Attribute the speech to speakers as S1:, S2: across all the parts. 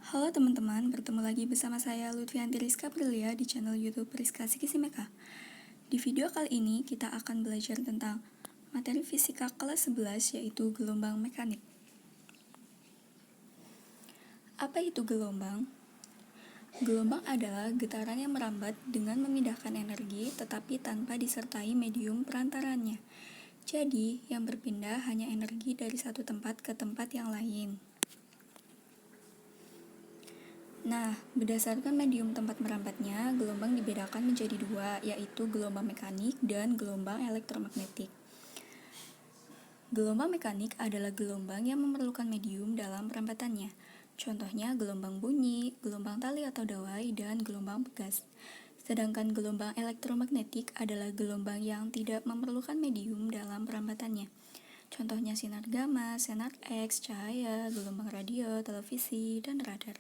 S1: Halo teman-teman, bertemu lagi bersama saya Lutfianti Rizka Prilia di channel YouTube Rizka Sikisimeka. Di video kali ini kita akan belajar tentang materi fisika kelas 11 yaitu gelombang mekanik. Apa itu gelombang? Gelombang adalah getaran yang merambat dengan memindahkan energi tetapi tanpa disertai medium perantaranya. Jadi, yang berpindah hanya energi dari satu tempat ke tempat yang lain. Nah, berdasarkan medium tempat merambatnya, gelombang dibedakan menjadi dua, yaitu gelombang mekanik dan gelombang elektromagnetik. Gelombang mekanik adalah gelombang yang memerlukan medium dalam perambatannya. Contohnya gelombang bunyi, gelombang tali atau dawai, dan gelombang pegas. Sedangkan gelombang elektromagnetik adalah gelombang yang tidak memerlukan medium dalam perambatannya. Contohnya sinar gamma, sinar X, cahaya, gelombang radio, televisi, dan radar.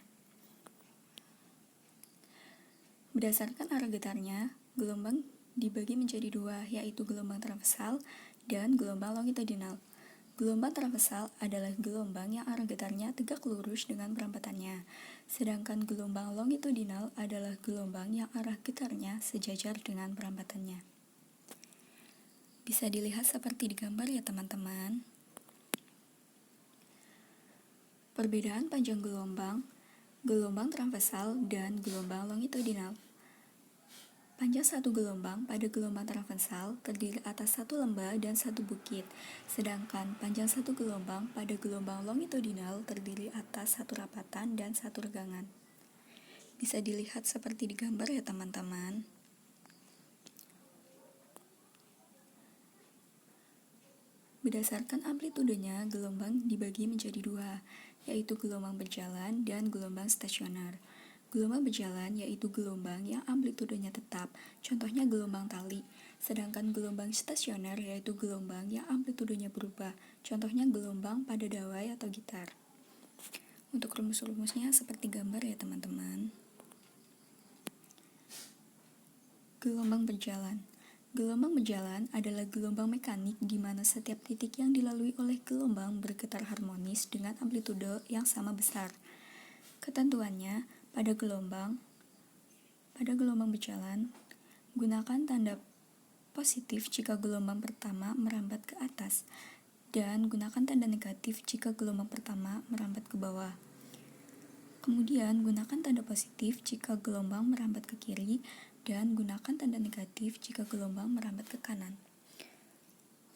S1: Berdasarkan arah getarnya, gelombang dibagi menjadi dua, yaitu gelombang transversal dan gelombang longitudinal. Gelombang transversal adalah gelombang yang arah getarnya tegak lurus dengan perambatannya, sedangkan gelombang longitudinal adalah gelombang yang arah getarnya sejajar dengan perambatannya. Bisa dilihat seperti di gambar ya teman-teman. Perbedaan panjang gelombang transversal, dan gelombang longitudinal. Panjang satu gelombang pada gelombang transversal terdiri atas satu lembah dan satu bukit, sedangkan panjang satu gelombang pada gelombang longitudinal terdiri atas satu rapatan dan satu regangan. Bisa dilihat seperti di gambar ya teman-teman. Berdasarkan amplitudenya, gelombang dibagi menjadi dua, yaitu gelombang berjalan dan gelombang stasioner. Gelombang berjalan yaitu gelombang yang amplitudenya tetap, contohnya gelombang tali. Sedangkan gelombang stasioner yaitu gelombang yang amplitudenya berubah, contohnya gelombang pada dawai atau gitar. Untuk rumus-rumusnya seperti gambar ya teman-teman. Gelombang berjalan. Gelombang berjalan adalah gelombang mekanik di mana setiap titik yang dilalui oleh gelombang bergetar harmonis dengan amplitude yang sama besar. Ketentuannya, pada gelombang berjalan, gunakan tanda positif jika gelombang pertama merambat ke atas, dan gunakan tanda negatif jika gelombang pertama merambat ke bawah. Kemudian, gunakan tanda positif jika gelombang merambat ke kiri, dan gunakan tanda negatif jika gelombang merambat ke kanan.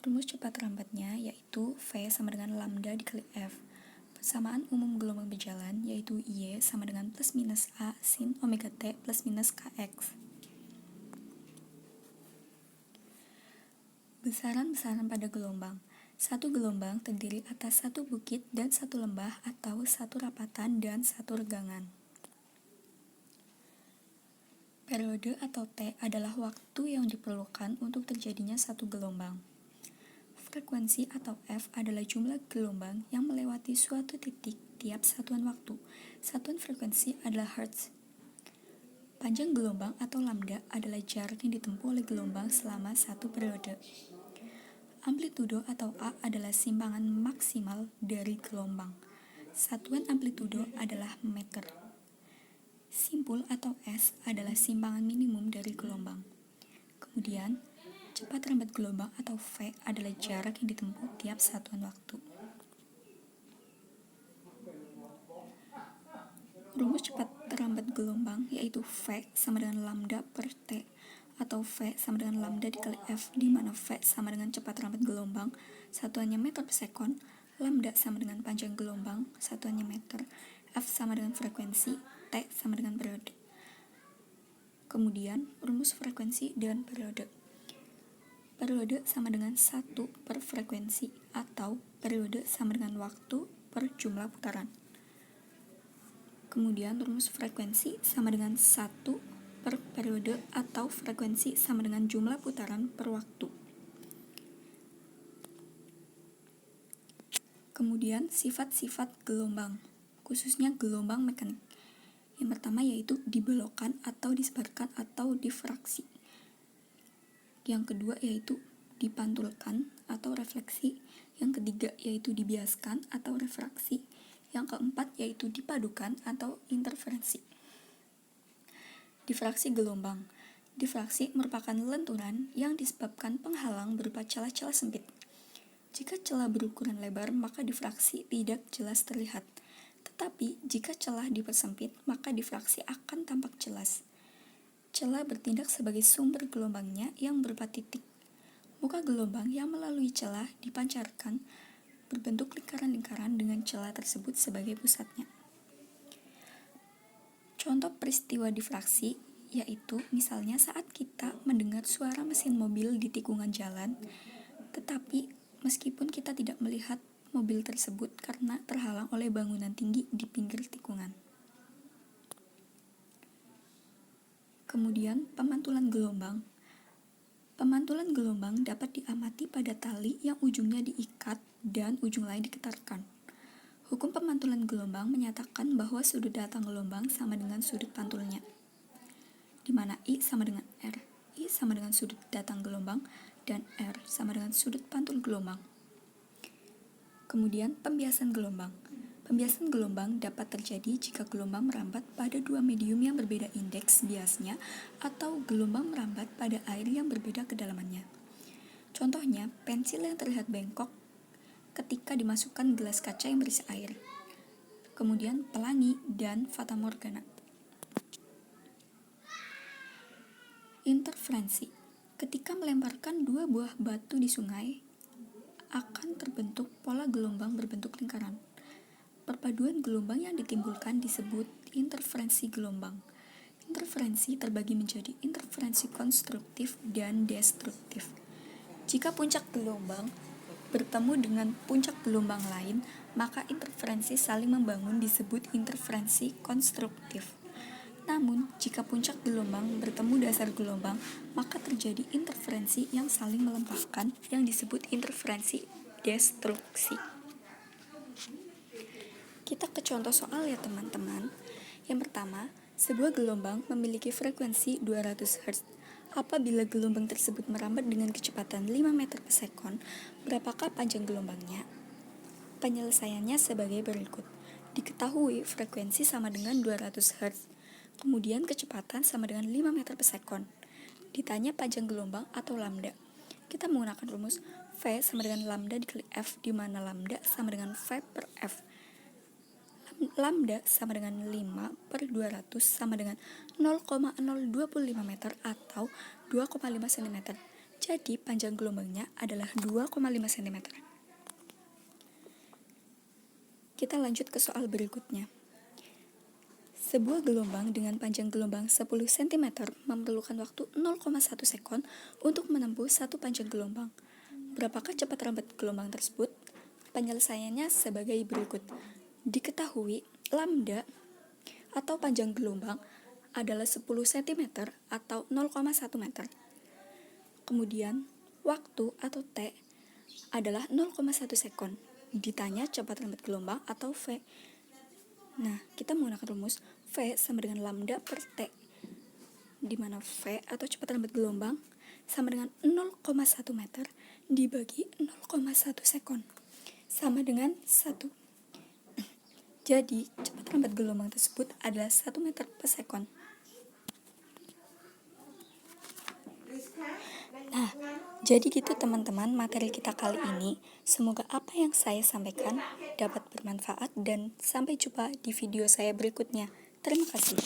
S1: Rumus cepat rambatnya yaitu V sama dengan lambda dikali F. Persamaan umum gelombang berjalan yaitu Y sama dengan plus minus A sin omega T plus minus Kx. Besaran-besaran pada gelombang. Satu gelombang terdiri atas satu bukit dan satu lembah atau satu rapatan dan satu regangan. Periode atau T adalah waktu yang diperlukan untuk terjadinya satu gelombang. Frekuensi atau F adalah jumlah gelombang yang melewati suatu titik tiap satuan waktu. Satuan frekuensi adalah Hertz. Panjang gelombang atau lambda adalah jarak yang ditempuh oleh gelombang selama satu periode. Amplitudo atau A adalah simpangan maksimal dari gelombang. Satuan amplitudo adalah meter. Simpul atau S adalah simpangan minimum dari gelombang. Kemudian, cepat rambat gelombang atau V adalah jarak yang ditempuh tiap satuan waktu. Rumus cepat rambat gelombang yaitu V sama dengan lambda per T atau V sama dengan lambda dikali F, di mana V sama dengan cepat rambat gelombang, satuannya meter per sekon, lambda sama dengan panjang gelombang, satuannya meter, F sama dengan frekuensi, T sama dengan periode. Kemudian, rumus frekuensi dan periode. Periode sama dengan 1 per frekuensi atau periode sama dengan waktu per jumlah putaran. Kemudian rumus frekuensi sama dengan 1 per periode atau frekuensi sama dengan jumlah putaran per waktu. Kemudian sifat-sifat gelombang, khususnya gelombang mekanik. Yang pertama yaitu dibelokkan atau disebarkan atau difraksi. Yang kedua yaitu dipantulkan atau refleksi. Yang ketiga yaitu dibiaskan atau refraksi. Yang keempat yaitu dipadukan atau interferensi. Difraksi gelombang. Difraksi merupakan lenturan yang disebabkan penghalang berupa celah-celah sempit. Jika celah berukuran lebar, maka difraksi tidak jelas terlihat. Tetapi jika celah dipersempit, maka difraksi akan tampak jelas. Celah bertindak sebagai sumber gelombangnya yang berupa titik. Muka gelombang yang melalui celah dipancarkan berbentuk lingkaran-lingkaran dengan celah tersebut sebagai pusatnya. Contoh peristiwa difraksi yaitu misalnya saat kita mendengar suara mesin mobil di tikungan jalan, tetapi meskipun kita tidak melihat mobil tersebut karena terhalang oleh bangunan tinggi di pinggir tikungan. Kemudian pemantulan gelombang. Pemantulan gelombang dapat diamati pada tali yang ujungnya diikat dan ujung lain diketarkan. Hukum pemantulan gelombang menyatakan bahwa sudut datang gelombang sama dengan sudut pantulnya, di mana I sama dengan R. I sama dengan sudut datang gelombang dan R sama dengan sudut pantul gelombang. Kemudian pembiasan gelombang. Pembiasan gelombang dapat terjadi jika gelombang merambat pada dua medium yang berbeda indeks biasnya atau gelombang merambat pada air yang berbeda kedalamannya. Contohnya, pensil yang terlihat bengkok ketika dimasukkan gelas kaca yang berisi air. Kemudian pelangi dan fatamorgana. Interferensi. Ketika melemparkan dua buah batu di sungai, akan terbentuk pola gelombang berbentuk lingkaran. Perpaduan gelombang yang ditimbulkan disebut interferensi gelombang. Interferensi terbagi menjadi interferensi konstruktif dan destruktif. Jika puncak gelombang bertemu dengan puncak gelombang lain, maka interferensi saling membangun disebut interferensi konstruktif. Namun, jika puncak gelombang bertemu dasar gelombang, maka terjadi interferensi yang saling melempahkan yang disebut interferensi destruksi. Kita ke contoh soal ya teman-teman. Yang pertama, sebuah gelombang memiliki frekuensi 200 Hz. Apabila gelombang tersebut merambat dengan kecepatan 5 meter per sekon, berapakah panjang gelombangnya? Penyelesaiannya sebagai berikut. Diketahui frekuensi sama dengan 200 Hz. Kemudian kecepatan sama dengan 5 meter per sekon. Ditanya panjang gelombang atau lambda. Kita menggunakan rumus V sama dengan lambda dikali F, di mana lambda sama dengan V per F. Lambda sama dengan 5 per 200 sama dengan 0,025 meter atau 2,5 cm. Jadi panjang gelombangnya adalah 2,5 cm. Kita lanjut ke soal berikutnya. Sebuah gelombang dengan panjang gelombang 10 cm memerlukan waktu 0,1 sekon untuk menempuh satu panjang gelombang. Berapakah cepat rambat gelombang tersebut? Penyelesaiannya sebagai berikut. Diketahui lambda atau panjang gelombang adalah 10 cm atau 0,1 meter. Kemudian waktu atau T adalah 0,1 sekon. Ditanya cepat rambat gelombang atau V. Nah, kita menggunakan rumus V sama dengan lambda per T, di mana V atau cepat rambat gelombang sama dengan 0,1 meter dibagi 0,1 sekon sama dengan 1. Jadi, cepat rambat gelombang tersebut adalah 1 meter per sekon. Nah, jadi gitu teman-teman materi kita kali ini. Semoga apa yang saya sampaikan dapat bermanfaat dan sampai jumpa di video saya berikutnya. Terima kasih.